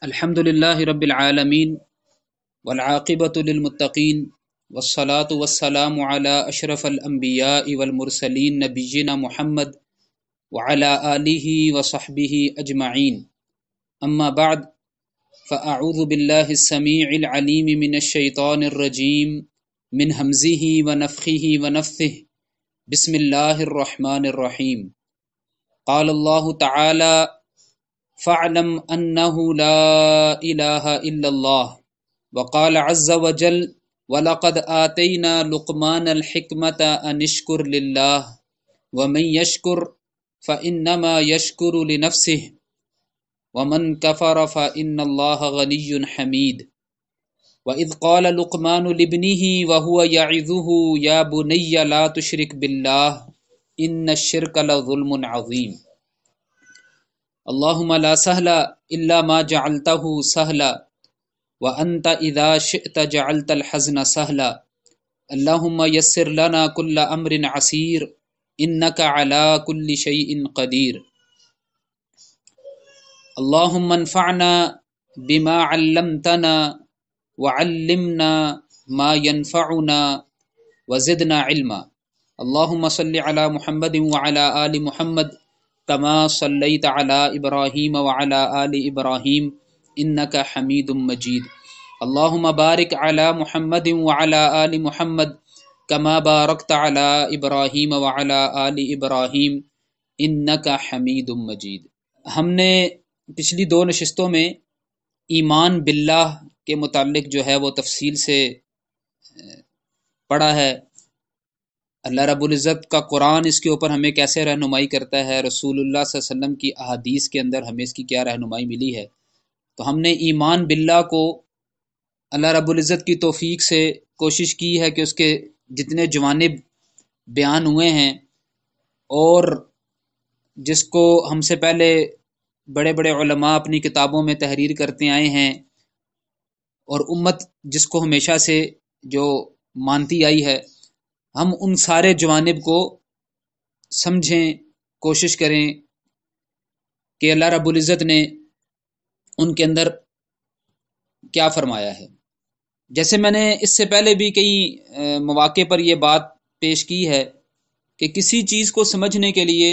الحمد للہ رب العالمین والعاقبۃ للمتقین والصلاة والسلام علی اشرف الانبیاء والمرسلین نبینا محمد وعلی آلہ وصحبہ اجمعین اما بعد فاعوذ باللہ السمیع العلیم من الشیطان الرجیم من ہمزہ ونفخہ ونفثہ بسم اللہ الرحمن الرحیم قال اللہ تعالی فاعلم انه لا اله الا الله وقال عز وجل ولقد آتينا لقمان الحكمة ان اشكر لله ومن يشكر فانما يشكر لنفسه ومن كفر فان الله غني حميد واذ قال لقمان لابنه وهو يعظه يا بني لا تشرك بالله ان الشرك لظلم عظيم اللهم لا سهل الا ما جعلته سهلا وانت اذا شئت جعلت الحزن سهلا اللهم يسر لنا كل امر عسير انك على كل شيء قدير اللهم انفعنا بما علمتنا وعلمنا ما ينفعنا وزدنا علما اللهم صل على محمد وعلى آل محمد كما صليت على ابراہیم وعلى آل ابراہیم انك حمید مجید اللهم بارک علی محمد وعلى آل محمد كما بارکت علی ابراہیم وعلى آل ابراہیم انك حمید مجید۔ ہم نے پچھلی دو نشستوں میں ایمان باللہ کے متعلق جو ہے وہ تفصیل سے پڑھا ہے۔ اللہ رب العزت کا قرآن اس کے اوپر ہمیں کیسے رہنمائی کرتا ہے، رسول اللہ صلی اللہ علیہ وسلم کی احادیث کے اندر ہمیں اس کی کیا رہنمائی ملی ہے۔ تو ہم نے ایمان باللہ کو اللہ رب العزت کی توفیق سے کوشش کی ہے کہ اس کے جتنے جوانب بیان ہوئے ہیں اور جس کو ہم سے پہلے بڑے بڑے علماء اپنی کتابوں میں تحریر کرتے آئے ہیں اور امت جس کو ہمیشہ سے جو مانتی آئی ہے، ہم ان سارے جوانب کو سمجھیں، کوشش کریں کہ اللہ رب العزت نے ان کے اندر کیا فرمایا ہے۔ جیسے میں نے اس سے پہلے بھی کئی مواقع پر یہ بات پیش کی ہے کہ کسی چیز کو سمجھنے کے لیے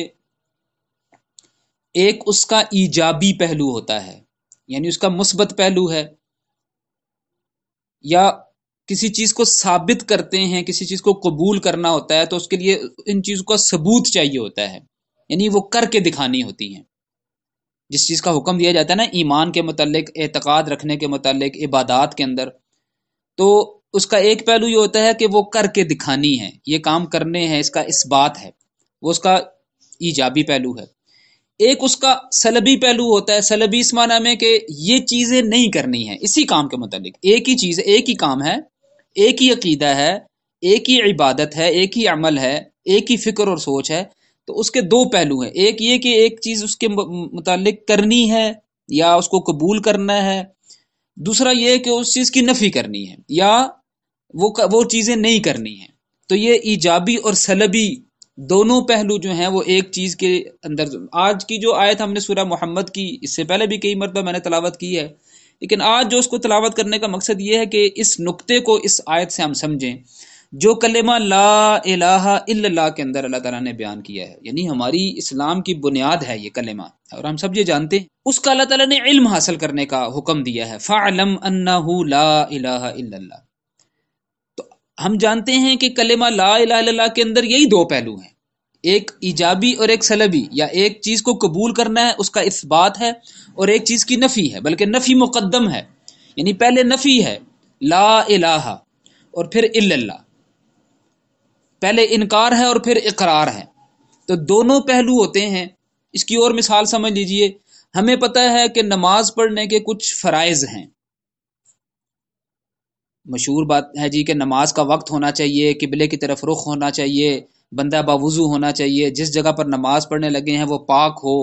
ایک اس کا ایجابی پہلو ہوتا ہے، یعنی اس کا مثبت پہلو ہے، یا کسی چیز کو ثابت کرتے ہیں، کسی چیز کو قبول کرنا ہوتا ہے تو اس کے لیے ان چیزوں کا ثبوت چاہیے ہوتا ہے، یعنی وہ کر کے دکھانی ہوتی ہیں۔ جس چیز کا حکم دیا جاتا ہے نا ایمان کے متعلق، اعتقاد رکھنے کے متعلق، عبادات کے اندر، تو اس کا ایک پہلو یہ ہوتا ہے کہ وہ کر کے دکھانی ہے، یہ کام کرنے ہیں، اس کا اثبات ہے، وہ اس کا ایجابی پہلو ہے۔ ایک اس کا سلبی پہلو ہوتا ہے، سلبی اس معنی میں کہ یہ چیزیں نہیں کرنی ہیں اسی کام کے متعلق، ایک ہی چیز، ایک ہی کام ہے، ایک ہی عقیدہ ہے، ایک ہی عبادت ہے، ایک ہی عمل ہے، ایک ہی فکر اور سوچ ہے، تو اس کے دو پہلو ہیں۔ ایک یہ کہ ایک چیز اس کے متعلق کرنی ہے یا اس کو قبول کرنا ہے، دوسرا یہ کہ اس چیز کی نفی کرنی ہے یا وہ چیزیں نہیں کرنی ہیں۔ تو یہ ایجابی اور سلبی دونوں پہلو جو ہیں وہ ایک چیز کے اندر۔ آج کی جو آیت ہم نے سورہ محمد کی، اس سے پہلے بھی کئی مرتبہ میں نے تلاوت کی ہے، لیکن آج جو اس کو تلاوت کرنے کا مقصد یہ ہے کہ اس نقطے کو اس آیت سے ہم سمجھیں جو کلمہ لا الہ الا اللہ کے اندر اللہ تعالیٰ نے بیان کیا ہے، یعنی ہماری اسلام کی بنیاد ہے یہ کلمہ، اور ہم سب یہ جانتے ہیں اس کا اللہ تعالیٰ نے علم حاصل کرنے کا حکم دیا ہے۔ فَاعْلَمْ أَنَّهُ لَا إِلَهَ إِلَّا اللَّهُ۔ تو ہم جانتے ہیں کہ کلمہ لا الہ الا اللہ کے اندر یہی دو پہلو ہیں، ایک ایجابی اور ایک سلبی، یا ایک چیز کو قبول کرنا ہے، اس کا اثبات ہے، اور ایک چیز کی نفی ہے، بلکہ نفی مقدم ہے، یعنی پہلے نفی ہے لا الہ اور پھر الا اللہ، پہلے انکار ہے اور پھر اقرار ہے۔ تو دونوں پہلو ہوتے ہیں۔ اس کی اور مثال سمجھ لیجئے، ہمیں پتہ ہے کہ نماز پڑھنے کے کچھ فرائض ہیں، مشہور بات ہے جی کہ نماز کا وقت ہونا چاہیے، قبلے کی طرف رخ ہونا چاہیے، بندہ باوضو ہونا چاہیے، جس جگہ پر نماز پڑھنے لگے ہیں وہ پاک ہو،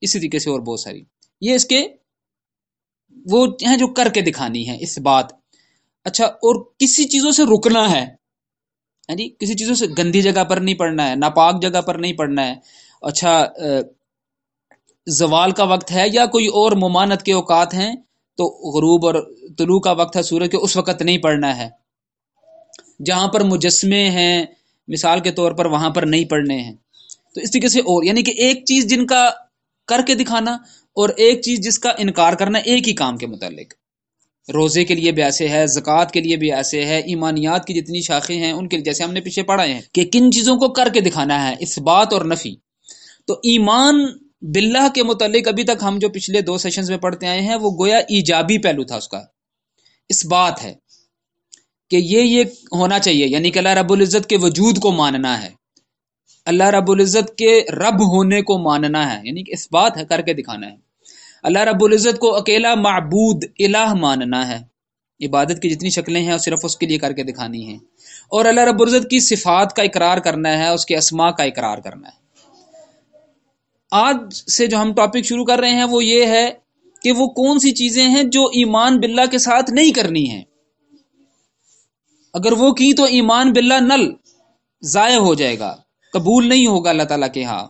اسی طریقے سے اور بہت ساری، یہ اس کے وہ ہیں جو کر کے دکھانی ہے، اثبات۔ اچھا، اور کسی چیزوں سے رکنا ہے، جی کسی چیزوں سے گندی جگہ پر نہیں پڑھنا ہے، ناپاک جگہ پر نہیں پڑھنا ہے۔ اچھا، زوال کا وقت ہے یا کوئی اور ممانعت کے اوقات ہیں تو غروب اور طلوع کا وقت ہے سورج کے اس وقت نہیں پڑھنا ہے. جہاں پر مجسمے ہیں مثال کے طور پر وہاں پر نہیں پڑھنے ہیں. تو اس طریقے سے اور یعنی کہ ایک چیز جن کا کر کے دکھانا اور ایک چیز جس کا انکار کرنا ایک ہی کام کے متعلق. روزے کے لیے بھی ایسے ہے، زکوٰۃ کے لیے بھی ایسے ہے، ایمانیات کی جتنی شاخیں ہیں ان کے جیسے ہم نے پیچھے پڑھا ہے کہ کن چیزوں کو کر کے دکھانا ہے، اثبات اور نفی. تو ایمان باللہ کے متعلق ابھی تک ہم جو پچھلے 2 سیشنز میں پڑھتے آئے ہیں وہ گویا ایجابی پہلو تھا، اس کا اثبات ہے کہ یہ ہونا چاہیے، یعنی کہ اللہ رب العزت کے وجود کو ماننا ہے، اللہ رب العزت کے رب ہونے کو ماننا ہے، یعنی کہ اثبات ہے، کر کے دکھانا ہے. اللہ رب العزت کو اکیلا معبود الہ ماننا ہے، عبادت کی جتنی شکلیں ہیں صرف اس کے لیے کر کے دکھانی ہیں. اور اللہ رب العزت کی صفات کا اقرار کرنا ہے، اس کے اسماء کا اقرار کرنا ہے. آج سے جو ہم ٹاپک شروع کر رہے ہیں وہ یہ ہے کہ وہ کون سی چیزیں ہیں جو ایمان باللہ کے ساتھ نہیں کرنی ہیں. اگر وہ کی تو ایمان باللہ نل ضائع ہو جائے گا، قبول نہیں ہوگا اللہ تعالیٰ کے ہاں.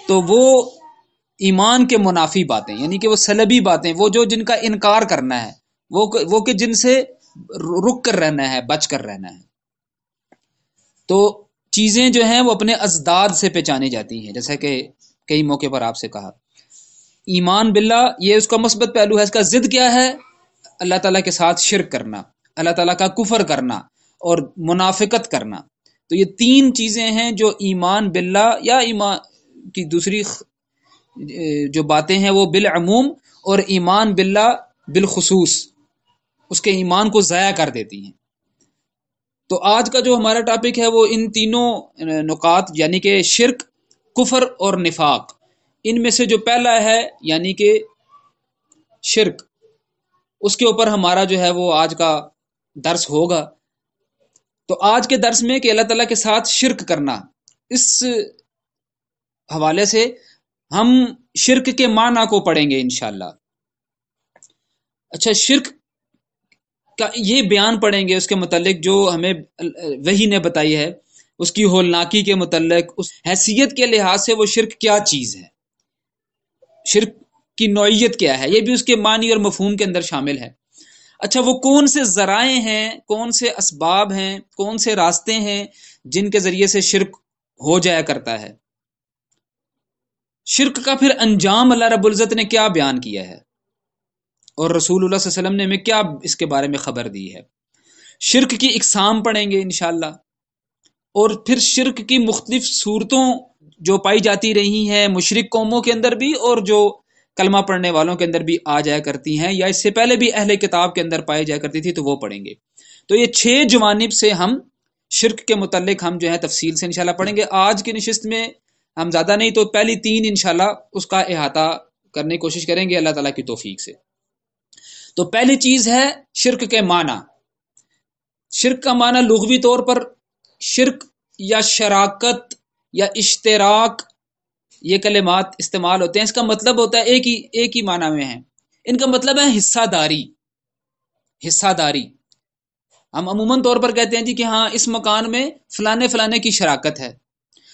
تو وہ ایمان کے منافی باتیں، یعنی کہ وہ سلبی باتیں، وہ جو جن کا انکار کرنا ہے، وہ کہ جن سے رک کر رہنا ہے، بچ کر رہنا ہے. تو چیزیں جو ہیں وہ اپنے ازداد سے پہچانی جاتی ہیں، جیسا کہ کئی موقع پر آپ سے کہا. ایمان باللہ یہ اس کا مثبت پہلو ہے. اس کا ضد کیا ہے؟ اللہ تعالیٰ کے ساتھ شرک کرنا، اللہ تعالیٰ کا کفر کرنا اور منافقت کرنا. تو یہ 3 چیزیں ہیں جو ایمان باللہ یا ایمان کی دوسری جو باتیں ہیں وہ بالعموم اور ایمان باللہ بالخصوص اس کے ایمان کو ضائع کر دیتی ہیں. تو آج کا جو ہمارا ٹاپک ہے وہ ان تینوں نکات یعنی کہ شرک، کفر اور نفاق، ان میں سے جو پہلا ہے یعنی کہ شرک، اس کے اوپر ہمارا جو ہے وہ آج کا درس ہوگا. تو آج کے درس میں کہ اللہ تعالیٰ کے ساتھ شرک کرنا، اس حوالے سے ہم شرک کے معنی کو پڑھیں گے انشاءاللہ. اچھا، شرک کا یہ بیان پڑھیں گے اس کے متعلق جو ہمیں وحی نے بتائی ہے، اس کی ہولناکی کے متعلق، اس حیثیت کے لحاظ سے وہ شرک کیا چیز ہے، شرک کی نوعیت کیا ہے، یہ بھی اس کے معنی اور مفہوم کے اندر شامل ہے. اچھا، وہ کون سے ذرائع ہیں، کون سے اسباب ہیں، کون سے راستے ہیں جن کے ذریعے سے شرک ہو جایا کرتا ہے. شرک کا پھر انجام اللہ رب العزت نے کیا بیان کیا ہے اور رسول اللہ صلی اللہ علیہ وسلم نے ہمیں کیا اس کے بارے میں خبر دی ہے. شرک کی اقسام پڑھیں گے انشاءاللہ، اور پھر شرک کی مختلف صورتوں جو پائی جاتی رہی ہیں مشرک قوموں کے اندر بھی اور جو کلمہ پڑھنے والوں کے اندر بھی آ جایا کرتی ہیں، یا اس سے پہلے بھی اہل کتاب کے اندر پائی جایا کرتی تھی، تو وہ پڑھیں گے. تو یہ 6 جوانب سے ہم شرک کے متعلق ہم جو ہے تفصیل سے انشاءاللہ پڑھیں گے. آج کی نشست میں ہم زیادہ نہیں تو پہلی 3 انشاءاللہ اس کا احاطہ کرنے کی کوشش کریں گے اللہ تعالیٰ کی توفیق سے. تو پہلی چیز ہے شرک کے معنی. شرک کا معنی لغوی طور پر شرک یا شراکت یا اشتراک، یہ کلمات استعمال ہوتے ہیں. اس کا مطلب ہوتا ہے ایک ہی معنی میں ہیں. ان کا مطلب ہے حصہ داری. حصہ داری ہم عموماً طور پر کہتے ہیں جی کہ ہاں اس مکان میں فلانے کی شراکت ہے.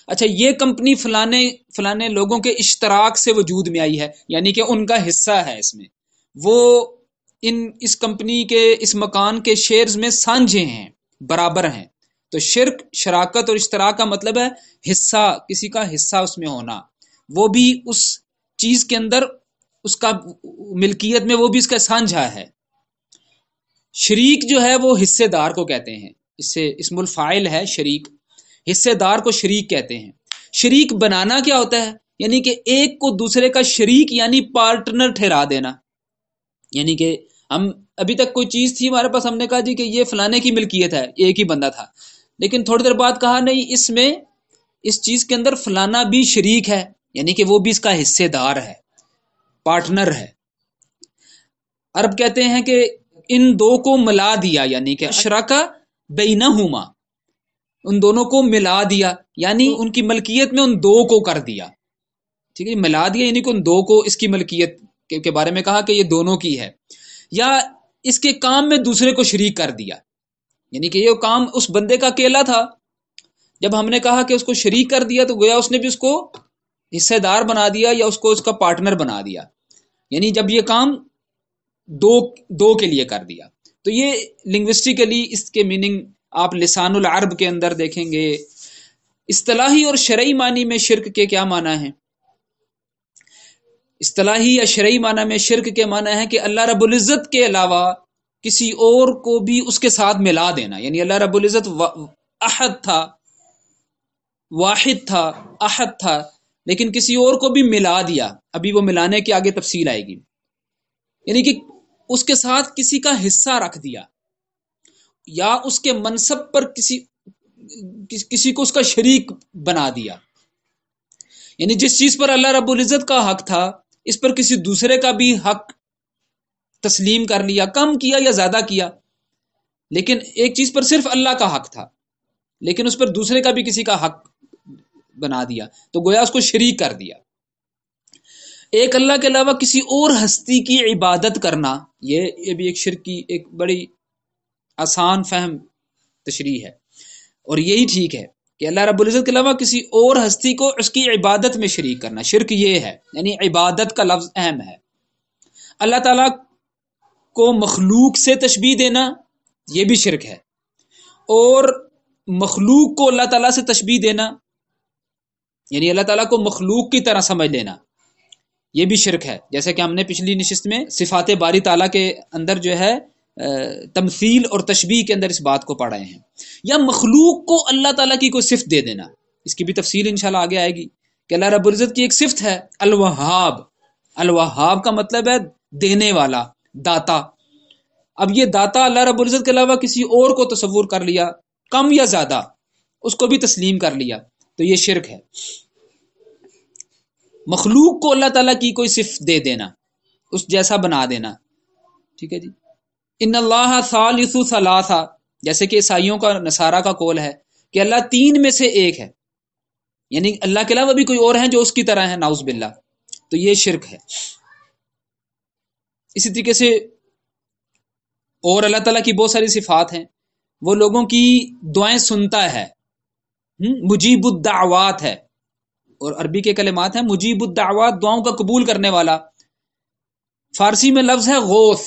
اچھا، یہ کمپنی فلانے لوگوں کے اشتراک سے وجود میں آئی ہے، یعنی کہ ان کا حصہ ہے اس میں، وہ اس کمپنی کے اس مکان کے شیئرز میں سانجھے ہیں، برابر ہیں. تو شرک، شراکت اور اشتراک کا مطلب ہے حصہ، کسی کا حصہ اس میں ہونا، وہ بھی اس چیز کے اندر اس کا ملکیت میں وہ بھی اس کا سانجھا ہے. شریک جو ہے وہ حصے دار کو کہتے ہیں، اس سے اسم الفاعل ہے شریک، حصے دار کو شریک کہتے ہیں. شریک بنانا کیا ہوتا ہے؟ یعنی کہ ایک کو دوسرے کا شریک یعنی پارٹنر ٹھہرا دینا. یعنی کہ ہم ابھی تک کوئی چیز تھی ہمارے پاس، ہم نے کہا جی کہ یہ فلانے کی ملکیت ہے، ایک ہی بندہ تھا، لیکن تھوڑی دیر بعد کہا نہیں، اس میں اس چیز کے اندر فلانا بھی شریک ہے، یعنی کہ وہ بھی اس کا حصے دار ہے، پارٹنر ہے. عرب کہتے ہیں کہ ان دو کو ملا دیا، یعنی کہ اشرکا بینہما، ان دونوں کو ملا دیا، یعنی ان کی ملکیت میں ان دو کو کر دیا. ٹھیک ہے، ملا دیا یعنی کہ ان دو کو اس کی ملکیت کے بارے میں کہا کہ یہ دونوں کی ہے، یا اس کے کام میں دوسرے کو شریک کر دیا. یعنی کہ یہ کام اس بندے کا اکیلا تھا، جب ہم نے کہا کہ اس کو شریک کر دیا تو گویا اس نے بھی اس کو حصے دار بنا دیا یا اس کو اس کا پارٹنر بنا دیا. یعنی جب یہ کام دو دو کے لیے کر دیا. تو یہ لنگوسٹیکلی اس کے میننگ آپ لسان العرب کے اندر دیکھیں گے. اصطلاحی اور شرعی معنی میں شرک کے کیا معنی ہیں؟ اصطلاحی یا شرعی معنی میں شرک کے معنی ہے کہ اللہ رب العزت کے علاوہ کسی اور کو بھی اس کے ساتھ ملا دینا. یعنی اللہ رب العزت احد تھا، واحد تھا، احد تھا، لیکن کسی اور کو بھی ملا دیا. ابھی وہ ملانے کی آگے تفصیل آئے گی. یعنی کہ اس کے ساتھ کسی کا حصہ رکھ دیا، یا اس کے منصب پر کسی کو اس کا شریک بنا دیا. یعنی جس چیز پر اللہ رب العزت کا حق تھا اس پر کسی دوسرے کا بھی حق تسلیم کر لیا، کم کیا یا زیادہ کیا. لیکن ایک چیز پر صرف اللہ کا حق تھا لیکن اس پر دوسرے کا بھی کسی کا حق بنا دیا، تو گویا اس کو شریک کر دیا. ایک اللہ کے علاوہ کسی اور ہستی کی عبادت کرنا، یہ بھی ایک شرک کی ایک بڑی آسان فہم تشریح ہے، اور یہی ٹھیک ہے کہ اللہ رب العزت کے علاوہ کسی اور ہستی کو اس کی عبادت میں شریک کرنا شرک یہ ہے. یعنی عبادت کا لفظ اہم ہے. اللہ تعالیٰ کو مخلوق سے تشبیہ دینا یہ بھی شرک ہے، اور مخلوق کو اللہ تعالیٰ سے تشبیہ دینا یعنی اللہ تعالیٰ کو مخلوق کی طرح سمجھ لینا یہ بھی شرک ہے. جیسے کہ ہم نے پچھلی نشست میں صفات باری تعالیٰ کے اندر جو ہے تمثیل اور تشبیہ کے اندر اس بات کو پڑھائے ہیں. یا مخلوق کو اللہ تعالیٰ کی کوئی صفت دے دینا، اس کی بھی تفصیل انشاءاللہ آگے آئے گی کہ اللہ رب العزت کی ایک صفت ہے الوہاب. الوہاب کا مطلب ہے دینے والا، داتا. اب یہ داتا اللہ رب العزت کے علاوہ کسی اور کو تصور کر لیا، کم یا زیادہ اس کو بھی تسلیم کر لیا، تو یہ شرک ہے. مخلوق کو اللہ تعالیٰ کی کوئی صفت دے دینا، اس جیسا بنا دینا. ٹھیک ہے جی. ان اللہ ثالث ثلاثہ، جیسے کہ عیسائیوں کا نصارہ کا قول ہے کہ اللہ تین میں سے ایک ہے، یعنی اللہ کے علاوہ بھی کوئی اور ہیں جو اس کی طرح ہیں، نعوذ باللہ. تو یہ شرک ہے. اسی طریقے سے اور اللہ تعالیٰ کی بہت ساری صفات ہیں. وہ لوگوں کی دعائیں سنتا ہے، مجیب الدعوات ہے، اور عربی کے کلمات ہیں مجیب الدعوات، دعاؤں کا قبول کرنے والا. فارسی میں لفظ ہے غوث.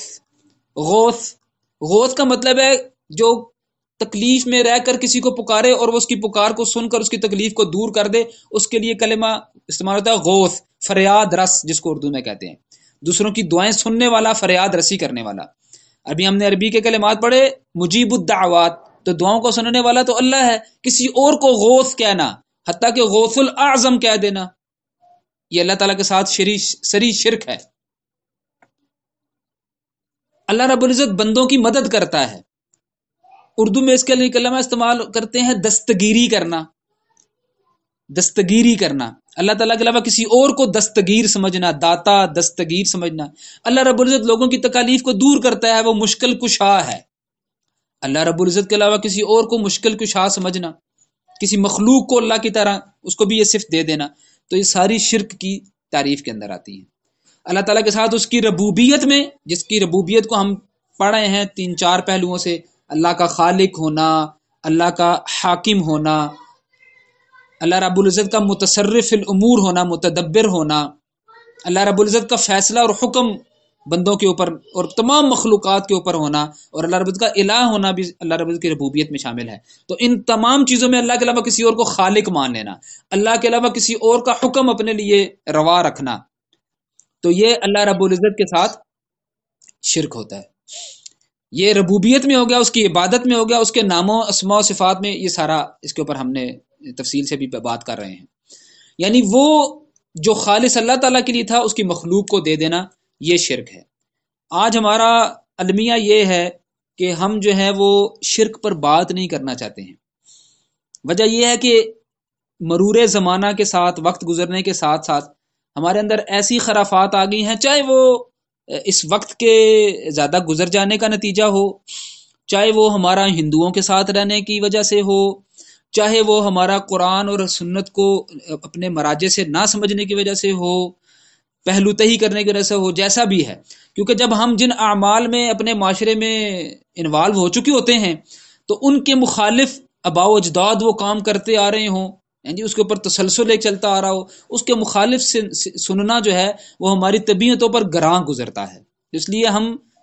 غوث غوث کا مطلب ہے جو تکلیف میں رہ کر کسی کو پکارے اور وہ اس کی پکار کو سن کر اس کی تکلیف کو دور کر دے، اس کے لیے کلمہ استعمال ہوتا ہے غوث، فریاد رس جس کو اردو میں کہتے ہیں. دوسروں کی دعائیں سننے والا، فریاد رسی کرنے والا. ابھی ہم نے عربی کے کلمات پڑھے مجیب الدعوات، تو دعاؤں کو سننے والا تو اللہ ہے. کسی اور کو غوث کہنا، حتیٰ کہ غوث الاعظم کہہ دینا، یہ اللہ تعالیٰ کے ساتھ سری شرک ہے. اللہ رب العزت بندوں کی مدد کرتا ہے. اردو میں اس کے لیے کلمہ استعمال کرتے ہیں دستگیری کرنا. دستگیری کرنا، اللہ تعالیٰ کے علاوہ کسی اور کو دستگیر سمجھنا، داتا دستگیر سمجھنا. اللہ رب العزت لوگوں کی تکالیف کو دور کرتا ہے، وہ مشکل کشا ہے. اللہ رب العزت کے علاوہ کسی اور کو مشکل کشا سمجھنا، کسی مخلوق کو اللہ کی طرح اس کو بھی یہ صفت دے دینا، تو یہ ساری شرک کی تعریف کے اندر آتی ہیں. اللہ تعالیٰ کے ساتھ اس کی ربوبیت میں، جس کی ربوبیت کو ہم پڑھ رہے ہیں 3-4 پہلوؤں سے، اللہ کا خالق ہونا، اللہ کا حاکم ہونا، اللہ رب العزت کا متصرف الامور ہونا، متدبر ہونا، اللہ رب العزت کا فیصلہ اور حکم بندوں کے اوپر اور تمام مخلوقات کے اوپر ہونا، اور اللہ رب العزت کا الہ ہونا بھی اللہ رب العزت کی ربوبیت میں شامل ہے. تو ان تمام چیزوں میں اللہ کے علاوہ کسی اور کو خالق مان لینا، اللہ کے علاوہ کسی اور کا حکم اپنے لیے روا رکھنا، تو یہ اللہ رب العزت کے ساتھ شرک ہوتا ہے. یہ ربوبیت میں ہو گیا، اس کی عبادت میں ہو گیا، اس کے ناموں اسماء و صفات میں، یہ سارا اس کے اوپر ہم نے تفصیل سے بھی بات کر رہے ہیں. یعنی وہ جو خالص اللہ تعالیٰ کے لیے تھا اس کی مخلوق کو دے دینا، یہ شرک ہے. آج ہمارا المیہ یہ ہے کہ ہم جو ہے وہ شرک پر بات نہیں کرنا چاہتے ہیں. وجہ یہ ہے کہ مرور زمانہ کے ساتھ، وقت گزرنے کے ساتھ ساتھ ہمارے اندر ایسی خرافات آ گئی ہیں، چاہے وہ اس وقت کے زیادہ گزر جانے کا نتیجہ ہو، چاہے وہ ہمارا ہندوؤں کے ساتھ رہنے کی وجہ سے ہو، چاہے وہ ہمارا قرآن اور سنت کو اپنے مراجع سے نہ سمجھنے کی وجہ سے ہو، پہلو تہی کرنے کی وجہ سے ہو، جیسا بھی ہے. کیونکہ جب ہم جن اعمال میں اپنے معاشرے میں انوالو ہو چکے ہوتے ہیں تو ان کے مخالف آباء و اجداد وہ کام کرتے آ رہے ہوں، جی اس کے اوپر تسلسل ایک چلتا آ رہا ہو، اس کے مخالف سے سننا جو ہے وہ ہماری طبیعتوں پر گراں گزرتا ہے. اس لیے ہم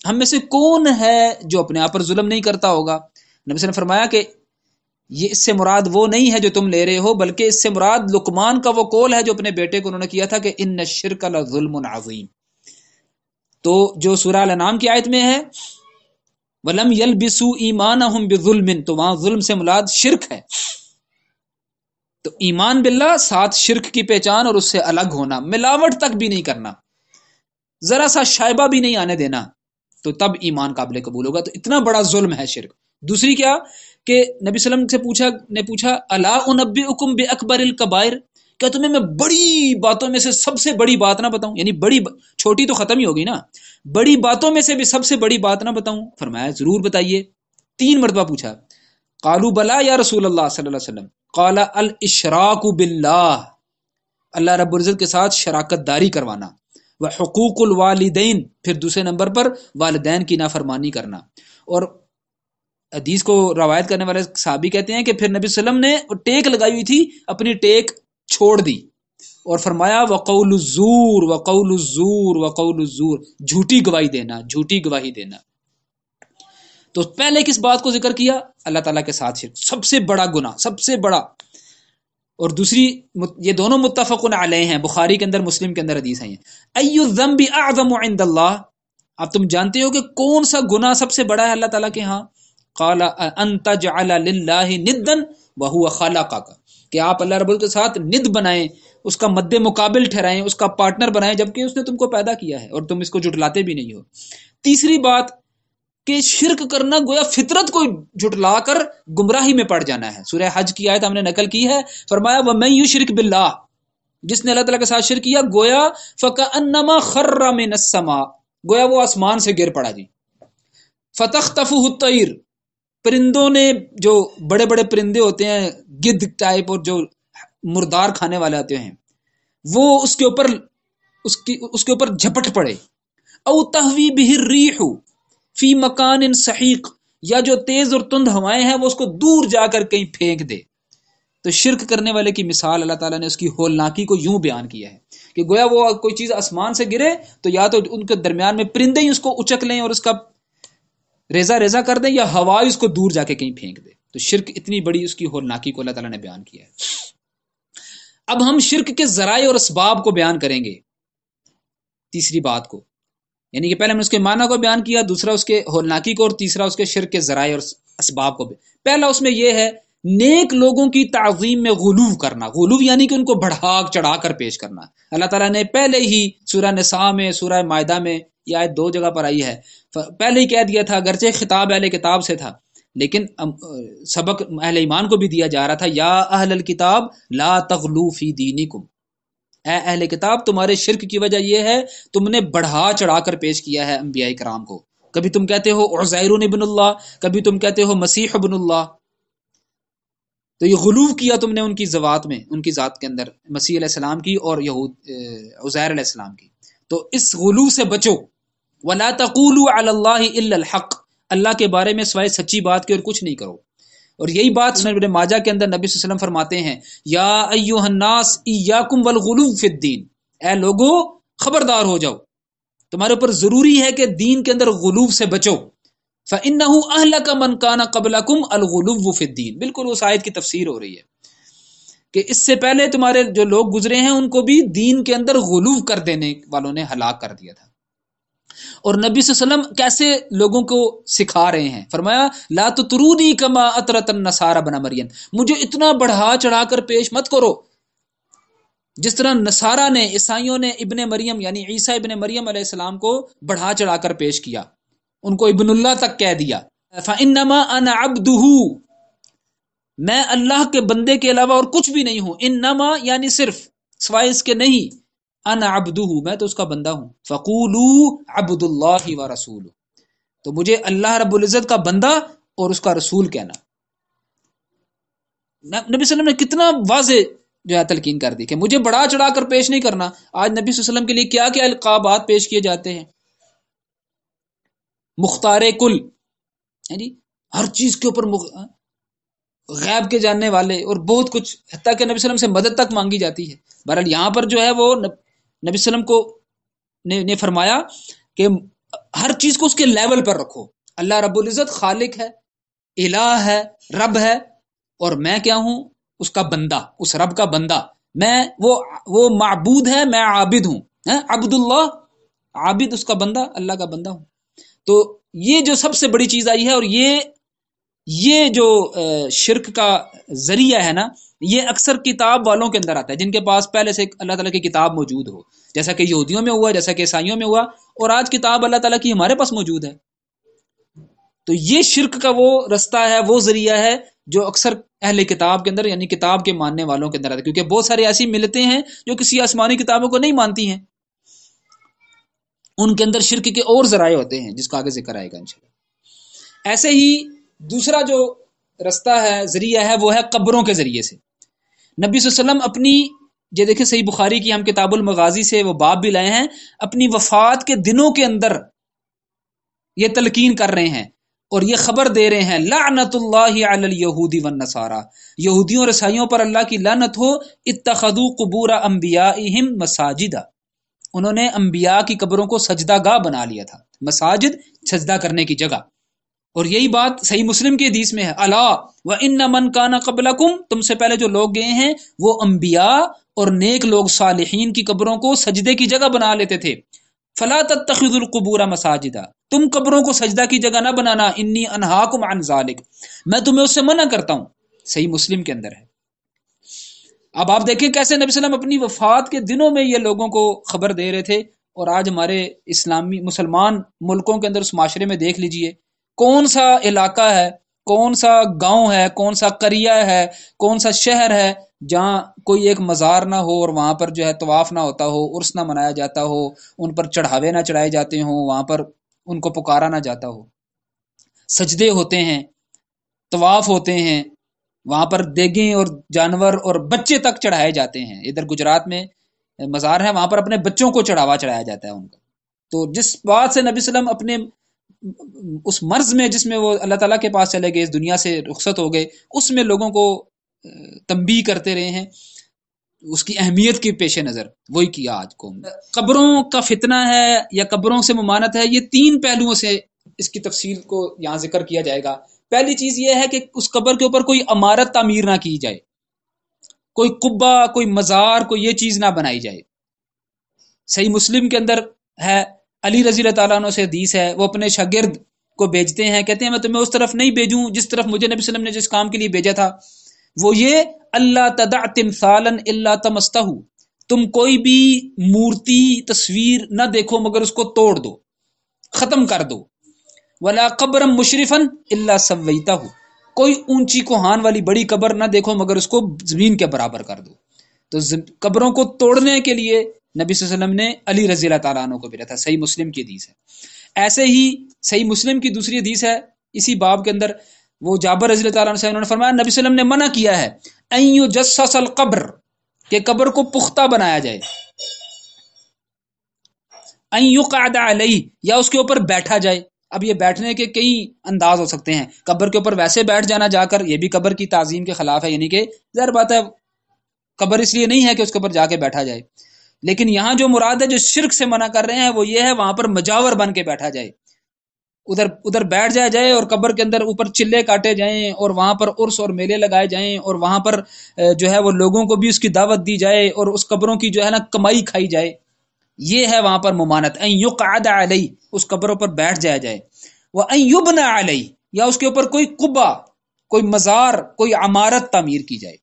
ہم میں سے کون ہے جو اپنے آپ پر ظلم نہیں کرتا ہوگا؟ نبی صلی اللہ علیہ وسلم نے فرمایا کہ یہ اس سے مراد وہ نہیں ہے جو تم لے رہے ہو، بلکہ اس سے مراد لقمان کا وہ قول ہے جو اپنے بیٹے کو انہوں نے کیا تھا کہ ان الشرک لظلم عظیم. تو جو سورہ الانعام کی آیت میں ہے وَلَمْ يَلْبِسُوا إِيمَانَهُمْ بِظُلْمٍ، تو وہاں ظلم سے مراد شرک ہے. تو ایمان باللہ ساتھ شرک کی پہچان اور اس سے الگ ہونا، ملاوٹ تک بھی نہیں کرنا، ذرا سا شائبہ بھی نہیں آنے دینا، تو تب ایمان قابل قبول ہوگا. تو اتنا بڑا ظلم ہے شرک. دوسری کیا کہ نبی صلی اللہ علیہ وسلم نے پوچھا الا انبئکم باکبر الکبائر، کیا تمہیں میں بڑی باتوں میں سے سب سے بڑی بات نہ بتاؤں؟ یعنی بڑی چھوٹی تو ختم ہی ہوگی نا، بڑی باتوں میں سے بھی سب سے بڑی بات نہ بتاؤں؟ فرمایا ضرور بتائیے. 3 مرتبہ پوچھا. قالوا بلا یا رسول اللہ صلی اللہ علیہ وسلم، قال الاشراک باللہ، اللہ رب العزت کے ساتھ شراکت داری کروانا، وحقوق الوالدین، پھر دوسرے نمبر پر والدین کی نافرمانی کرنا. اور حدیث کو روایت کرنے والے صحابی کہتے ہیں کہ پھر نبی صلی اللہ علیہ وسلم نے ٹیک لگائی ہوئی تھی، اپنی ٹیک چھوڑ دی اور فرمایا وقول الزور وقول الزور وقول الزور، جھوٹی گواہی دینا، جھوٹی گواہی دینا. تو پہلے کس بات کو ذکر کیا؟ اللہ تعالیٰ کے ساتھ شرک، سب سے بڑا گناہ، سب سے بڑا. اور دوسری یہ دونوں متفق علیہ ہیں، بخاری کے اندر مسلم کے اندر حدیث ہیں. ای الذنب اعظم عند اللہ، اب تم جانتے ہو کہ کون سا گناہ سب سے بڑا ہے اللہ تعالیٰ کے ہاں؟ قال ان تجعل للہ ندا وهو خلقک، کہ آپ اللہ رب کے ساتھ ند بنائیں، اس کا مد مقابل ٹھہرائیں، اس کا پارٹنر بنائیں، جبکہ اس نے تم کو پیدا کیا ہے اور تم اس کو جھٹلاتے بھی نہیں ہو. تیسری بات کہ شرک کرنا گویا فطرت کو جھٹلا کر گمراہی میں پڑ جانا ہے. سورہ حج کی آیت ہم نے نقل کی ہے، فرمایا وَمَن يُشْرِكْ بِاللَّهِ، جس نے اللہ تعالیٰ کے ساتھ شرک کیا گویا فَكَأَنَّمَا خَرَّ مِنَ السَّمَاءِ، گویا وہ آسمان سے گر پڑا. جی فَتَخْطَفُهُ الطَّيْرُ، پرندوں نے، جو بڑے بڑے پرندے ہوتے ہیں گدھ ٹائپ اور جو مردار کھانے والے ہوتے ہیں، وہ اس کے اوپر جھپٹ پڑے. او تہوی بہ الریح فی مکان سحیق، یا جو تیز اور تند ہوائیں ہیں وہ اس کو دور جا کر کہیں پھینک دے. تو شرک کرنے والے کی مثال اللہ تعالیٰ نے اس کی ہولناکی کو یوں بیان کیا ہے کہ گویا وہ کوئی چیز آسمان سے گرے تو یا تو ان کے درمیان میں پرندے ہی اس کو اچک لیں اور اس کا ریزہ ریزہ کر دیں، یا ہوا اس کو دور جا کے کہیں پھینک دے. تو شرک اتنی بڑی اس کی ہولناکی کو اللہ تعالیٰ نے بیان کیا ہے. اب ہم شرک کے ذرائع اور اسباب کو بیان کریں گے. تیسری بات کو، یعنی کہ پہلے ہم نے اس کے معنی کو بیان کیا، دوسرا اس کے ہولناکی کو، اور تیسرا اس کے شرک کے ذرائع اور اسباب کو. پہلا اس میں یہ ہے نیک لوگوں کی تعظیم میں غلو کرنا. غلو یعنی کہ ان کو بڑھا چڑھا کر پیش کرنا. اللہ تعالیٰ نے پہلے ہی سورہ نساء میں، سورہ مائدہ میں، یہ آیت 2 جگہ پر آئی ہے، پہلے ہی کہہ دیا تھا، اگرچہ خطاب اہل کتاب سے تھا لیکن سبق اہل ایمان کو بھی دیا جا رہا تھا. یا اہل الکتاب لا تغلو فی دینکم، اے اہل کتاب تمہارے شرک کی وجہ یہ ہے تم نے بڑھا چڑھا کر پیش کیا ہے انبیاء کرام کو. کبھی تم کہتے ہو عزیر ابن اللہ، کبھی تم کہتے ہو مسیح ابن اللہ. تو یہ غلو کیا تم نے ان کی ذوات میں، ان کی ذات کے اندر، مسیح علیہ السلام کی اور عزیر علیہ السلام کی. تو اس غلو سے بچو. وَلَا تَقُولُوا عَلَى اللَّهِ إِلَّا الْحَقِّ، اللہ کے بارے میں سوائے سچی بات کے اور کچھ نہیں کرو. اور یہی بات سنن ابن ماجہ کے اندر نبی صلی اللہ علیہ وسلم فرماتے ہیں یا ایھا الناس ایاکم والغلو فی الدین، اے لوگو خبردار ہو جاؤ، تمہارے اوپر ضروری ہے کہ دین کے اندر غلو سے بچو. فَإِنَّهُ أَهْلَكَ مَنْ كَانَ قَبْلَكُمْ الْغُلُوُّ فِي الدِّينِ، بالکل اس آیت کی تفسیر ہو رہی ہے کہ اس سے پہلے تمہارے جو لوگ گزرے ہیں ان کو بھی دین کے اندر غلو کر دینے والوں نے ہلاک کر دیا تھا. اور نبی صلی اللہ علیہ وسلم کیسے لوگوں کو سکھا رہے ہیں، فرمایا لا تطرونی کما اطرت النصارى ابن مریم، مجھے اتنا بڑھا چڑھا کر پیش مت کرو جس طرح نصارہ نے، عیسائیوں نے ابن مریم یعنی عیسیٰ ابن مریم علیہ السلام کو بڑھا چڑھا کر پیش کیا، ان کو ابن اللہ تک کہہ دیا. فانما انا عبدہ، میں اللہ کے بندے کے علاوہ اور کچھ بھی نہیں ہوں. انما یعنی صرف، سوائے اس کے نہیں، انا عبدہ، میں تو اس کا بندہ ہوں. فقولوا عبد اللہ ورسولہ، تو مجھے اللہ رب العزت کا بندہ اور اس کا رسول کہنا. نبی صلی اللہ علیہ وسلم نے کتنا واضح جو ہے تلقین کر دی کہ مجھے بڑا چڑھا کر پیش نہیں کرنا. آج نبی صلی اللہ علیہ وسلم کے لیے کیا کیا القابات پیش کیے جاتے ہیں، مختار کل، یعنی ہر چیز کے اوپر غیب کے جاننے والے، اور بہت کچھ، حتیٰ کہ نبی صلی اللہ علیہ وسلم سے مدد تک مانگی جاتی ہے. بہرحال یہاں پر جو ہے وہ نبی صلی اللہ علیہ وسلم کو نے فرمایا کہ ہر چیز کو اس کے لیول پر رکھو. اللہ رب العزت خالق ہے، الہ ہے، رب ہے، اور میں کیا ہوں؟ اس کا بندہ، اس رب کا بندہ. میں وہ معبود ہے، میں عابد ہوں. عبد اللہ، عابد اس کا بندہ، اللہ کا بندہ ہوں. تو یہ جو سب سے بڑی چیز آئی ہے، اور یہ جو شرک کا ذریعہ ہے نا، یہ اکثر کتاب والوں کے اندر آتا ہے، جن کے پاس پہلے سے اللہ تعالیٰ کی کتاب موجود ہو، جیسا کہ یہودیوں میں ہوا، جیسا کہ عیسائیوں میں ہوا، اور آج کتاب اللہ تعالیٰ کی ہمارے پاس موجود ہے. تو یہ شرک کا وہ رستہ ہے، وہ ذریعہ ہے جو اکثر اہل کتاب کے اندر، یعنی کتاب کے ماننے والوں کے اندر آتا ہے، کیونکہ بہت سارے ایسی ملتیں ہیں جو کسی آسمانی کتابوں کو نہیں مانتی ہیں، ان کے اندر شرک کے اور ذرائع ہوتے ہیں، جس کا آگے ذکر آئے گا انشاءاللہ. ایسے ہی دوسرا جو رستہ ہے، ذریعہ ہے، وہ ہے قبروں کے ذریعے سے. نبی صلی اللہ علیہ وسلم اپنی، یہ دیکھیں صحیح بخاری کی ہم کتاب المغازی سے وہ باب بھی لائے ہیں، اپنی وفات کے دنوں کے اندر یہ تلقین کر رہے ہیں اور یہ خبر دے رہے ہیں، لعنت اللہ علی الیہود والنصارى، یہودیوں اور عیسائیوں پر اللہ کی لعنت ہو، اتخذوا قبور انبیائہم مساجدا، انہوں نے انبیاء کی قبروں کو سجدہ گاہ بنا لیا تھا. مساجد سجدہ کرنے کی جگہ. اور یہی بات صحیح مسلم کی حدیث میں ہے، الا وان من کان قبلکم، تم سے پہلے جو لوگ گئے ہیں وہ انبیاء اور نیک لوگ صالحین کی قبروں کو سجدے کی جگہ بنا لیتے تھے. فلا تتخذوا القبور مساجدا، تم قبروں کو سجدہ کی جگہ نہ بنانا، انی انہاکم عن ذلک، میں تمہیں اس سے منع کرتا ہوں. صحیح مسلم کے اندر ہے. اب آپ دیکھیں کیسے نبی صلی اللہ علیہ وسلم اپنی وفات کے دنوں میں یہ لوگوں کو خبر دے رہے تھے، اور آج ہمارے اسلامی مسلمان ملکوں کے اندر اس معاشرے میں دیکھ لیجئے، کون سا علاقہ ہے، کون سا گاؤں ہے، کون سا قریہ ہے، کون سا شہر ہے جہاں کوئی ایک مزار نہ ہو اور وہاں پر جو ہے طواف نہ ہوتا ہو، عرس نہ منایا جاتا ہو، ان پر چڑھاوے نہ چڑھائے جاتے ہوں، وہاں پر ان کو پکارا نہ جاتا ہو. سجدے ہوتے ہیں، طواف ہوتے ہیں، وہاں پر دیگیں اور جانور اور بچے تک چڑھائے جاتے ہیں. ادھر گجرات میں مزار ہے، وہاں پر اپنے بچوں کو چڑھایا جاتا ہے ان کا. تو جس بات سے نبی صلی اللہ علیہ وسلم اپنے اس مرض میں جس میں وہ اللہ تعالیٰ کے پاس چلے گئے، اس دنیا سے رخصت ہو گئے، اس میں لوگوں کو تنبیہ کرتے رہے ہیں، اس کی اہمیت کے پیش نظر وہی کیا آج کو. قبروں کا فتنہ ہے یا قبروں سے ممانت ہے، یہ تین پہلوؤں سے اس کی تفصیل کو یہاں ذکر کیا جائے گا. پہلی چیز یہ ہے کہ اس قبر کے اوپر کوئی عمارت تعمیر نہ کی جائے، کوئی قبہ، کوئی مزار، کوئی یہ چیز نہ بنائی جائے. صحیح مسلم کے اندر ہے، علی رضی اللہ تعالیٰ عنہ سے حدیث ہے، وہ اپنے شاگرد کو بھیجتے ہیں، کہتے ہیں میں تمہیں اس طرف نہیں بھیجوں جس طرف مجھے نبی صلی اللہ علیہ وسلم نے جس کام کے لیے بھیجا تھا، وہ یہ اللہ تدع تمثالا الا تمستہ، تم کوئی بھی مورتی، تصویر نہ دیکھو مگر اس کو توڑ دو، ختم کر دو. ولا قبرا مشرفا الا سویتہ، کوئی اونچی کوہان والی بڑی قبر نہ دیکھو مگر اس کو زمین کے برابر کر دو. تو قبروں کو توڑنے کے لیے نبی صلی اللہ علیہ وسلم نے علی رضی اللہ تعالیٰ عنہ کو بھیجا تھا. صحیح مسلم کی حدیث ہے. ایسے ہی صحیح مسلم کی دوسری حدیث ہے اسی باب کے اندر، وہ جابر رضی اللہ تعالیٰ عنہ سے انہوں نے فرمایا نبی صلی اللہ علیہ وسلم نے منع کیا ہے ان یجسس القبر، کہ قبر کو پختہ بنایا جائے، ان یقعد علیہ، یا اس کے اوپر بیٹھا جائے. اب یہ بیٹھنے کے کئی انداز ہو سکتے ہیں، قبر کے اوپر ویسے بیٹھ جانا جا کر، یہ بھی قبر کی تعظیم کے خلاف ہے، یعنی کہ ظاہر بات ہے قبر اس لیے نہیں ہے کہ اس کے اوپر جا کے بیٹھا جائے. لیکن یہاں جو مراد ہے، جو شرک سے منع کر رہے ہیں، وہ یہ ہے وہاں پر مجاور بن کے بیٹھا جائے، ادھر بیٹھ جائے اور قبر کے اندر اوپر چلے کاٹے جائیں اور وہاں پر عرس اور میلے لگائے جائیں اور وہاں پر جو ہے وہ لوگوں کو بھی اس کی دعوت دی جائے اور اس قبروں کی جو ہے نا کمائی کھائی جائے. یہ ہے وہاں پر ممانت. ان یقعد علیہ، اس قبروں پر بیٹھ جایا جائے. وان یبنى علیہ، یا اس کے اوپر کوئی قبہ، کوئی مزار، کوئی عمارت تعمیر کی جائے.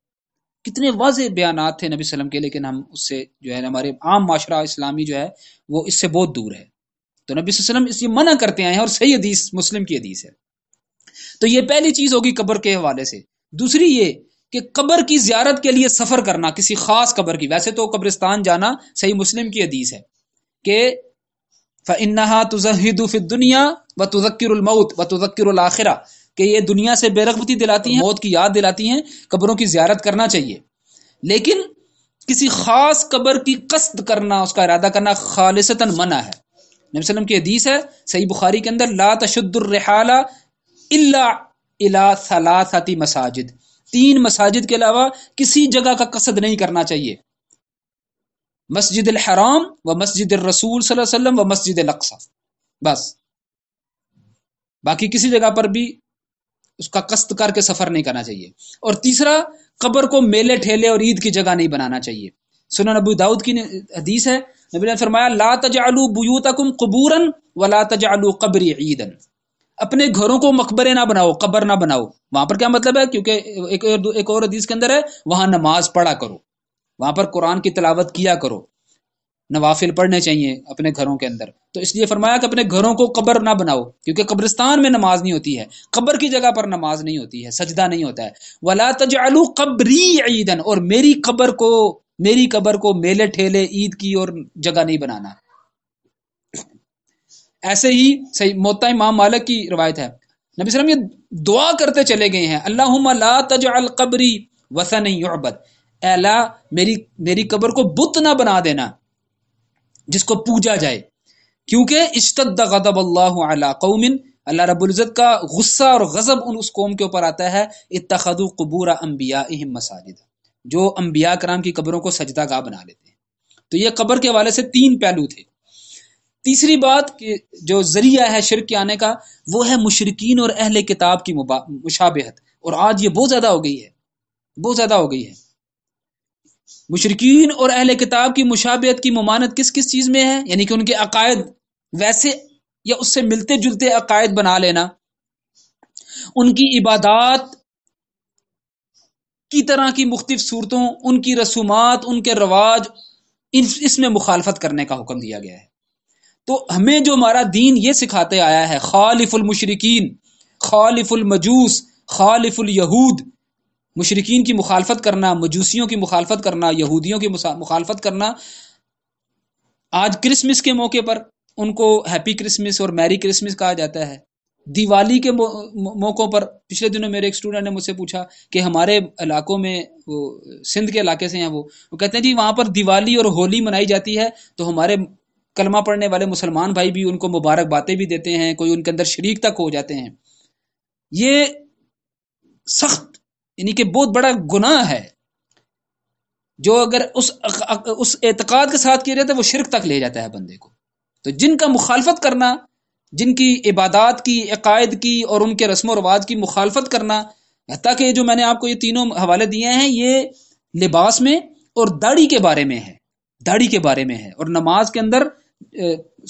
کتنے واضح بیانات تھے نبی صلی اللہ علیہ وسلم کے، لیکن ہم اس سے جو ہے ہمارے عام معاشرہ اسلامی جو ہے وہ اس سے بہت دور ہے. تو نبی صلی اللہ علیہ وسلم اس یہ منع کرتے آئے ہیں، اور صحیح حدیث مسلم کی حدیث ہے. تو یہ پہلی چیز ہوگی قبر کے حوالے سے. دوسری یہ کہ قبر کی زیارت کے لیے سفر کرنا، کسی خاص قبر کی، ویسے تو قبرستان جانا صحیح مسلم کی حدیث ہے کہ فَإِنَّهَا تُزَهِّدُ فِي الدُّنْيَا وَتُذَكِّرُ الْمَوْتِ وَتُذَكِّرُ الْآخِرَةَ، کہ یہ دنیا سے بے رغبتی دلاتی ہیں، موت کی یاد دلاتی ہیں. قبروں کی زیارت کرنا چاہیے، لیکن کسی خاص قبر کی قصد کرنا، اس کا ارادہ کرنا خالصتاً منع ہے. نبی صلی اللہ علیہ وسلم کی حدیث ہے صحیح بخاری کے اندر، لا تشد الرحال الا الى ثلاثه مساجد، 3 مساجد کے علاوہ کسی جگہ کا قصد نہیں کرنا چاہیے، مسجد الحرام و مسجد الرسول صلی اللہ علیہ وسلم و مسجد الاقصی. بس، باقی کسی جگہ پر بھی اس کا قصد کر کے سفر نہیں کرنا چاہیے۔ اور تیسرا، قبر کو میلے ٹھیلے اور عید کی جگہ نہیں بنانا چاہیے۔ سنن ابو داؤد کی حدیث ہے، نبی نے فرمایا لا تجعلوا بیوتکم قبورا ولا تجعلوا قبری عیدا، اپنے گھروں کو مقبرے نہ بناؤ، قبر نہ بناؤ۔ وہاں پر کیا مطلب ہے؟ کیونکہ ایک اور حدیث کے اندر ہے وہاں نماز پڑھا کرو، وہاں پر قرآن کی تلاوت کیا کرو، نوافل پڑھنے چاہیے اپنے گھروں کے اندر۔ تو اس لیے فرمایا کہ اپنے گھروں کو قبر نہ بناؤ، کیونکہ قبرستان میں نماز نہیں ہوتی ہے، قبر کی جگہ پر نماز نہیں ہوتی ہے، سجدہ نہیں ہوتا ہے۔ ولا تجعلوا قبری عیدا، اور میری قبر کو میلے ٹھیلے عید کی اور جگہ نہیں بنانا۔ ایسے ہی صحیح موطا امام مالک کی روایت ہے، نبی صلی اللہ علیہ وسلم یہ دعا کرتے چلے گئے ہیں، اللہم لا تجعل قبری وثن یعبد، اے اللہ میری قبر کو بت نہ بنا دینا جس کو پوجا جائے، کیونکہ اشتد غضب اللہ علی قوم، اللہ رب العزت کا غصہ اور غضب اس قوم کے اوپر آتا ہے، اتخذوا قبور انبیائہم مساجد، جو انبیاء کرام کی قبروں کو سجدہ گاہ بنا لیتے ہیں۔ تو یہ قبر کے حوالے سے 3 پہلو تھے۔ تیسری بات کہ جو ذریعہ ہے شرک کے آنے کا، وہ ہے مشرکین اور اہل کتاب کی مشابہت، اور آج یہ بہت زیادہ ہو گئی ہے، بہت زیادہ ہو گئی ہے۔ مشرکین اور اہل کتاب کی مشابہت کی ممانت کس کس چیز میں ہے؟ یعنی کہ ان کے عقائد ویسے یا اس سے ملتے جلتے عقائد بنا لینا، ان کی عبادات کی طرح کی مختلف صورتوں، ان کی رسومات، ان کے رواج، اس میں مخالفت کرنے کا حکم دیا گیا ہے۔ تو ہمیں جو ہمارا دین یہ سکھاتے آیا ہے، خالف المشرکین، خالف المجوس، خالف الیہود، مشرکین کی مخالفت کرنا، مجوسیوں کی مخالفت کرنا، یہودیوں کی مخالفت کرنا۔ آج کرسمس کے موقع پر ان کو ہیپی کرسمس اور میری کرسمس کہا جاتا ہے۔ دیوالی کے موقعوں پر پچھلے دنوں میرے ایک اسٹوڈنٹ نے مجھ سے پوچھا کہ ہمارے علاقوں میں، وہ سندھ کے علاقے سے ہیں، وہ کہتے ہیں جی وہاں پر دیوالی اور ہولی منائی جاتی ہے، تو ہمارے کلمہ پڑھنے والے مسلمان بھائی بھی ان کو مبارک باتیں بھی دیتے ہیں، کوئی ان کے اندر شریک تک ہو جاتے ہیں۔ یہ سخت، یعنی کہ بہت بڑا گناہ ہے، جو اگر اس اعتقاد کے ساتھ کیا جاتا ہے وہ شرک تک لے جاتا ہے بندے کو۔ تو جن کا مخالفت کرنا، جن کی عبادات کی، عقائد کی اور ان کے رسم و رواج کی مخالفت کرنا، حتیٰ کہ جو میں نے آپ کو یہ تینوں حوالے دیے ہیں، یہ لباس میں اور داڑھی کے بارے میں ہے، داڑھی کے بارے میں ہے، اور نماز کے اندر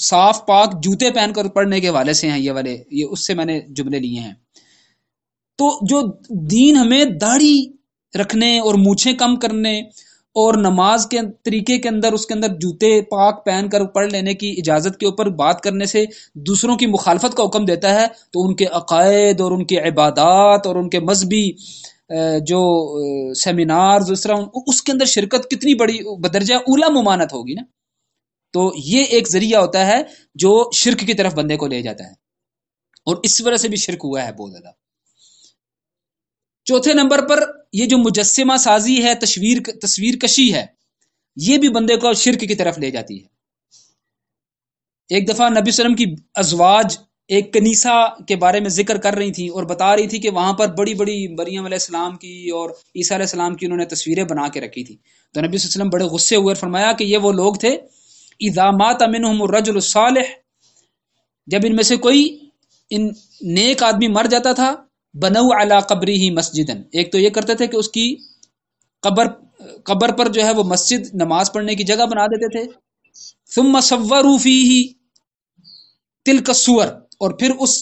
صاف پاک جوتے پہن کر پڑھنے کے حوالے سے ہیں یہ اس سے میں نے جملے لیے ہیں۔ تو جو دین ہمیں داڑھی رکھنے اور مونچھیں کم کرنے اور نماز کے طریقے کے اندر اس کے اندر جوتے پاک پہن کر پڑھ لینے کی اجازت کے اوپر بات کرنے سے دوسروں کی مخالفت کا حکم دیتا ہے، تو ان کے عقائد اور ان کے عبادات اور ان کے مذہبی جو سیمینارز اس طرح، اس کے اندر شرکت کتنی بڑی بدرجہ اولا ممانت ہوگی نا۔ تو یہ ایک ذریعہ ہوتا ہے جو شرک کی طرف بندے کو لے جاتا ہے، اور اس وجہ سے بھی شرک ہوا ہے بہت زیادہ۔ چوتھے نمبر پر یہ جو مجسمہ سازی ہے، تصویر کشی ہے، یہ بھی بندے کو شرک کی طرف لے جاتی ہے۔ ایک دفعہ نبی صلی اللہ علیہ وسلم کی ازواج ایک کنیسہ کے بارے میں ذکر کر رہی تھیں اور بتا رہی تھی کہ وہاں پر بڑی بڑی مریم علیہ السلام کی اور عیسیٰ علیہ السلام کی انہوں نے تصویریں بنا کے رکھی تھی۔ تو نبی صلی اللہ علیہ وسلم بڑے غصے ہوئے اور فرمایا کہ یہ وہ لوگ تھے، اذا مات منہم الرجل الصالح، جب ان میں سے کوئی ان نیک آدمی مر جاتا تھا، بنو علی قبرہ مسجدا، ایک تو یہ کرتے تھے کہ اس کی قبر پر جو ہے وہ مسجد، نماز پڑھنے کی جگہ بنا دیتے تھے، ثم صوروا فیہ تلک الصور، اور پھر اس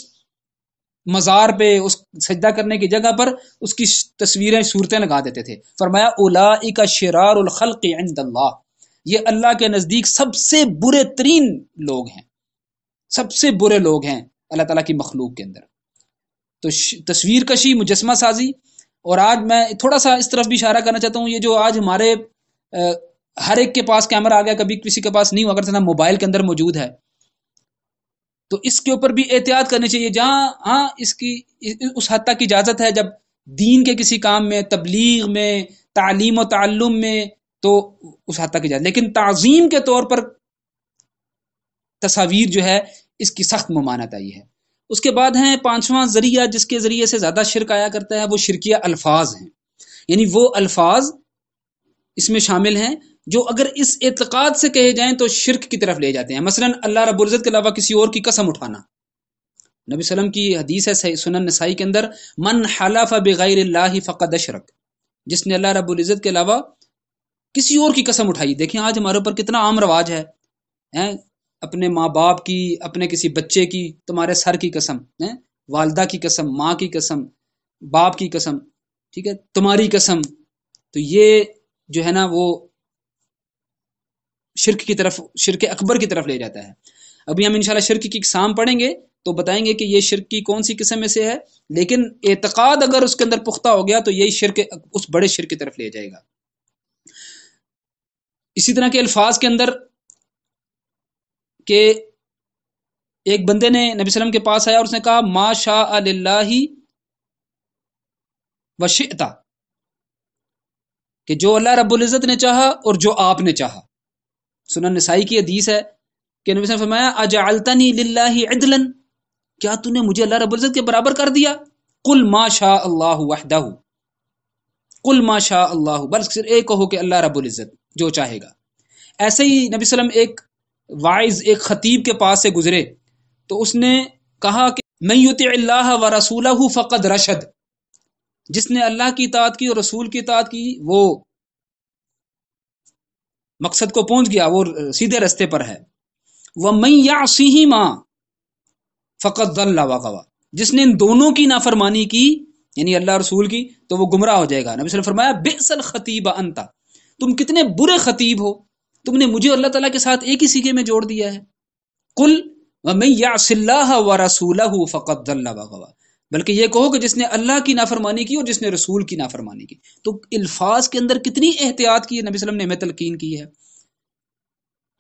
مزار پہ، اس سجدہ کرنے کی جگہ پر اس کی تصویریں، صورتیں لگا دیتے تھے۔ فرمایا اولئک شرار الخلق عند اللہ، یہ اللہ کے نزدیک سب سے برے ترین لوگ ہیں، سب سے برے لوگ ہیں اللہ تعالیٰ کی مخلوق کے اندر۔ تو تصویر کشی، مجسمہ سازی، اور آج میں تھوڑا سا اس طرف بھی اشارہ کرنا چاہتا ہوں، یہ جو آج ہمارے ہر ایک کے پاس کیمرہ آ گیا، کبھی کسی کے پاس نہیں ہوا کرتا تھا، موبائل کے اندر موجود ہے، تو اس کے اوپر بھی احتیاط کرنی چاہیے۔ جہاں اس کی اس حد تک اجازت ہے جب دین کے کسی کام میں، تبلیغ میں، تعلیم و تعلم میں، تو اس حد تک اجازت، لیکن تعظیم کے طور پر تصاویر جو ہے اس کی سخت ممانعت آئی ہے۔ اس کے بعد ہیں 5واں ذریعہ جس کے ذریعے سے زیادہ شرک آیا کرتا ہے، وہ شرکیہ الفاظ ہیں، یعنی وہ الفاظ اس میں شامل ہیں جو اگر اس اعتقاد سے کہے جائیں تو شرک کی طرف لے جاتے ہیں. مثلا اللہ رب العزت کے علاوہ کسی اور کی قسم اٹھانا. نبی صلی اللہ علیہ وسلم کی حدیث ہے سنن نسائی کے اندر، من حلف بغیر اللہ فقد اشرک، جس نے اللہ رب العزت کے علاوہ کسی اور کی قسم اٹھائی. دیکھیں آج ہمارے اوپر کتنا عام رواج ہے، اپنے ماں باپ کی، اپنے کسی بچے کی، تمہارے سر کی قسم، والدہ کی قسم، ماں کی قسم، باپ کی قسم، ٹھیک ہے، تمہاری قسم. تو یہ جو ہے نا وہ شرک کی طرف، شرک اکبر کی طرف لے جاتا ہے. ابھی ہم انشاءاللہ شرک کی اقسام پڑھیں گے تو بتائیں گے کہ یہ شرک کی کون سی قسم میں سے ہے، لیکن اعتقاد اگر اس کے اندر پختہ ہو گیا تو یہی شرک اس بڑے شرک کی طرف لے جائے گا. اسی طرح کے الفاظ کے اندر کہ ایک بندے نے نبی صلی اللہ علیہ وسلم کے پاس آیا اور اس نے کہا ما شاء للہ وشئتا، کہ جو اللہ رب العزت نے چاہا اور جو آپ نے چاہا. سنن نسائی کی حدیث ہے کہ نبی صلی اللہ علیہ وسلم نے فرمایا اجعلتنی للہ عدلا، کیا تو نے مجھے اللہ رب العزت کے برابر کر دیا؟ قل ما شاء اللہ وحدہ، قل ما شاء اللہ، بس صرف ایک کہو کہ اللہ رب العزت جو چاہے گا. ایسے ہی نبی صلی اللہ علیہ وسلم ایک واعظ، ایک خطیب کے پاس سے گزرے تو اس نے کہا کہ من یطع اللہ ورسولہ فقد رشد، جس نے اللہ کی اطاعت کی اور رسول کی اطاعت کی وہ مقصد کو پہنچ گیا، وہ سیدھے رستے پر ہے. وَمَن يَعْصِهِمَا فَقَدْ ضَلَّ وَغَوَى، جس نے ان دونوں کی نافرمانی کی یعنی اللہ رسول کی تو وہ گمراہ ہو جائے گا. نبی صلی اللہ علیہ وسلم نے فرمایا بئس الخطیب انت، تم کتنے برے خطیب ہو، تم نے مجھے اللہ تعالیٰ کے ساتھ ایک ہی سیگے میں جوڑ دیا ہے. قل وَمَن يَعْصِ اللَّهَ وَرَسُولَهُ فَقَدْ ضَلَّ وَغَوَى، بلکہ یہ کہو کہ جس نے اللہ کی نافرمانی کی اور جس نے رسول کی نافرمانی کی. تو الفاظ کے اندر کتنی احتیاط کی ہے نبی صلی اللہ علیہ وسلم نے ہمیں تلقین کی ہے.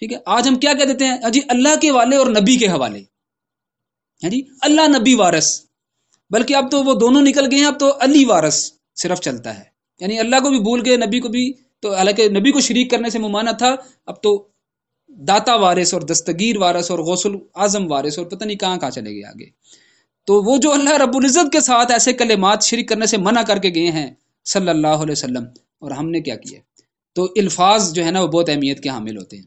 ٹھیک ہے، آج ہم کیا کہہ دیتے ہیں جی اللہ کے حوالے اور نبی کے حوالے، جی اللہ نبی وارث، بلکہ اب تو وہ دونوں نکل گئے ہیں، اب تو علی وارث صرف چلتا ہے. یعنی اللہ کو بھی بھول گئے، نبی کو بھی، تو حالانکہ نبی کو شریک کرنے سے ممانعت تھا، اب تو داتا وارث اور دستگیر وارث اور غوث الاعظم وارث اور پتہ نہیں کہاں کہاں چلے گئے آگے. تو وہ جو اللہ رب العزت کے ساتھ ایسے کلمات شریک کرنے سے منع کر کے گئے ہیں صلی اللہ علیہ وسلم، اور ہم نے کیا کیا. تو الفاظ جو ہے نا وہ بہت اہمیت کے حامل ہوتے ہیں.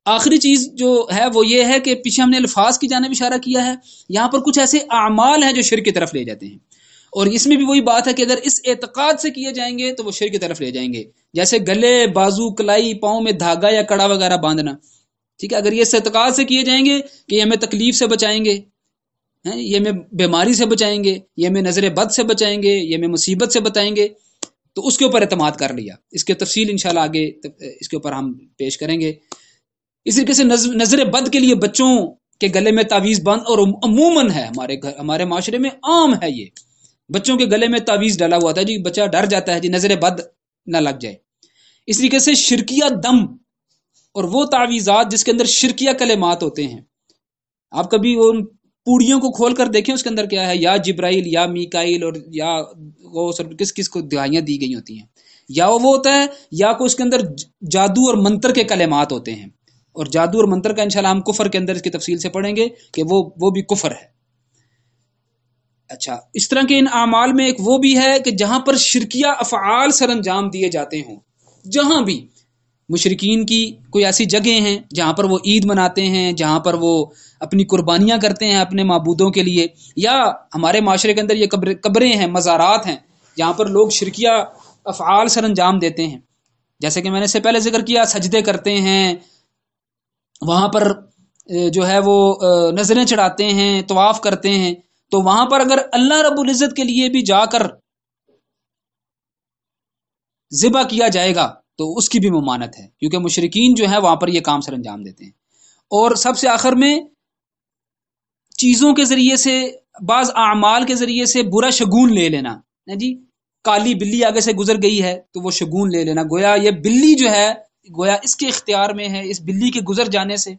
آخری چیز جو ہے وہ یہ ہے کہ پیچھے ہم نے الفاظ کی جانب اشارہ کیا ہے، یہاں پر کچھ ایسے اعمال ہیں جو شرک کی طرف لے جاتے ہیں، اور اس میں بھی وہی بات ہے کہ اگر اس اعتقاد سے کیے جائیں گے تو وہ شرک کی طرف لے جائیں گے. جیسے گلے، بازو، کلائی، پاؤں میں دھاگا یا کڑا وغیرہ باندھنا، ٹھیک ہے، اگر یہ اس اعتقاد سے کیے جائیں گے کہ یہ ہمیں تکلیف سے بچائیں گے، یہ ہمیں بیماری سے بچائیں گے، یہ ہمیں نظر بد سے بچائیں گے، یہ ہمیں مصیبت سے بچائیں گے، تو اس کے اوپر اعتماد کر لیا. اس کی تفصیل انشاءاللہ آگے اس کے اوپر ہم پیش کریں گے. اسی طریقے سے نظر بد کے لیے بچوں کے گلے میں تعویذ باندھ، اور عموماً ہے ہمارے معاشرے میں عام ہے، یہ بچوں کے گلے میں تعویذ ڈالا ہوا تھا جی، بچہ ڈر جاتا ہے جی نظر بد نہ لگ جائے. اس طریقے سے شرکیہ دم اور وہ تعویذات جس کے اندر شرکیہ کلمات ہوتے ہیں، آپ کبھی وہ پوڑیوں کو کھول کر دیکھیں اس کے اندر کیا ہے، یا جبرائیل یا میکائیل اور یا وہ کس کس کو دعائیاں دی گئی ہوتی ہیں، یا وہ ہوتا ہے، یا کوئی اس کے اندر جادو اور منتر کے کلمات ہوتے ہیں. اور جادو اور منتر کا انشاءاللہ ہم کفر کے اندر اس کی تفصیل سے پڑھیں گے کہ وہ بھی کفر ہے. اچھا، اس طرح کے ان اعمال میں ایک وہ بھی ہے کہ جہاں پر شرکیہ افعال سر انجام دیے جاتے ہوں، جہاں بھی مشرکین کی کوئی ایسی جگہیں ہیں جہاں پر وہ عید مناتے ہیں، جہاں پر وہ اپنی قربانیاں کرتے ہیں اپنے معبودوں کے لیے، یا ہمارے معاشرے کے اندر یہ قبریں ہیں، مزارات ہیں جہاں پر لوگ شرکیہ افعال سر انجام دیتے ہیں. جیسے کہ میں نے اس سے پہلے ذکر کیا، سجدے کرتے ہیں وہاں پر، جو ہے وہ نظریں چڑھاتے ہیں، طواف کرتے ہیں. تو وہاں پر اگر اللہ رب العزت کے لیے بھی جا کر ذبح کیا جائے گا تو اس کی بھی ممانت ہے، کیونکہ مشرکین جو ہے وہاں پر یہ کام سر انجام دیتے ہیں. اور سب سے آخر میں چیزوں کے ذریعے سے، بعض اعمال کے ذریعے سے برا شگون لے لینا، جی کالی بلی آگے سے گزر گئی ہے تو وہ شگون لے لینا، گویا یہ بلی جو ہے گویا اس کے اختیار میں ہے، اس بلی کے گزر جانے سے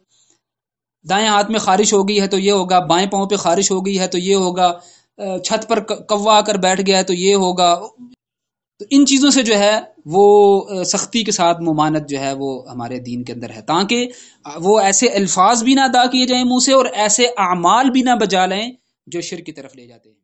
دائیں ہاتھ میں خارش ہو گئی ہے تو یہ ہوگا، بائیں پاؤں پہ خارش ہو گئی ہے تو یہ ہوگا، چھت پر کوا آ کر بیٹھ گیا ہے تو یہ ہوگا. تو ان چیزوں سے جو ہے وہ سختی کے ساتھ ممانت جو ہے وہ ہمارے دین کے اندر ہے، تاکہ وہ ایسے الفاظ بھی نہ ادا کیے جائیں منہ سے اور ایسے اعمال بھی نہ بجا لیں جو شرک کی طرف لے جاتے ہیں.